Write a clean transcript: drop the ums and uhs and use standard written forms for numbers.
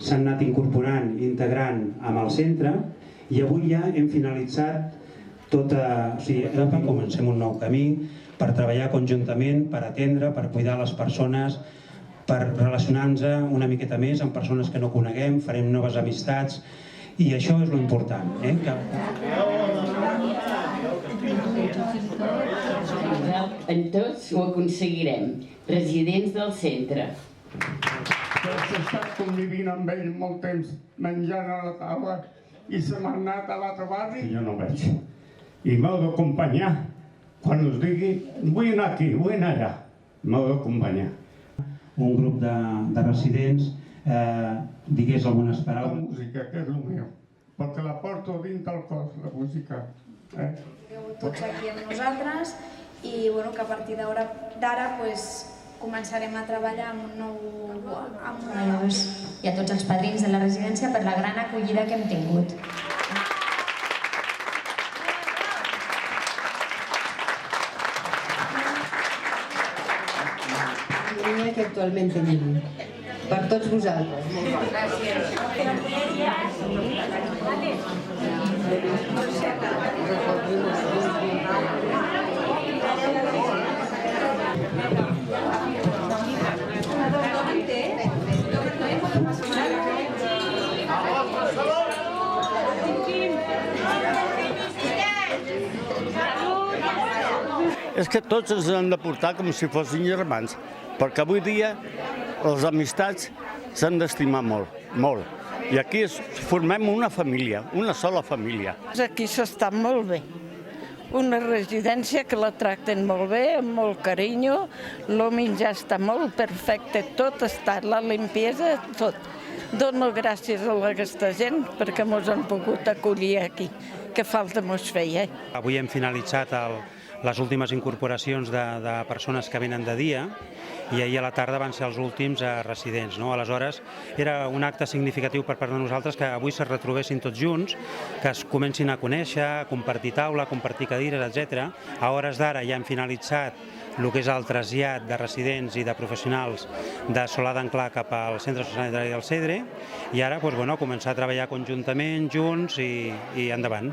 S'han anat incorporant, integrant amb el centre i avui ja hem finalitzat avui comencem un nou camí per treballar conjuntament, per atendre, per cuidar les persones, per relacionar-nos una miqueta més amb persones que no coneguem, farem noves amistats i això és l'important. En tots ho aconseguirem. Residents del centre. He estat convivint amb ell molt temps, menjant a la taula, i se m'ha anat a l'altre barri i jo no veig. I m'heu d'acompanyar. Quan us digui, vull anar aquí, vull anar allà, m'heu d'acompanyar. Un grup de residents digués algunes paraules. La música, que és el meu, perquè la porto dins del cos, la música. Tots aquí amb nosaltres i que a partir d'ara començarem a treballar amb un nou... I a tots els padrins de la residència per la gran acollida que hem tingut. La línia que actualment tenim. Per tots vosaltres. És que tots ens han de portar com si fossin germans, perquè avui dia les amistats s'han d'estimar molt, molt. I aquí formem una família, una sola família. Aquí s'està molt bé. Una residència que la tracten molt bé, amb molt carinyo, el menjar està molt perfecte, tot està, la limpiesa, tot. Dono gràcies a aquesta gent perquè mos han pogut acollir aquí, que falta mos feia. Avui hem finalitzat les últimes incorporacions de persones que venen de dia i ahir a la tarda van ser els últims residents. Aleshores, era un acte significatiu per part de nosaltres que avui se retrobessin tots junts, que es comencin a conèixer, a compartir taula, a compartir cadires, etc. A hores d'ara ja hem finalitzat el que és el trasllat de residents i de professionals de Solà d'Anclà cap al Centre Sociosanitari del Cedre i ara començar a treballar conjuntament, junts i endavant.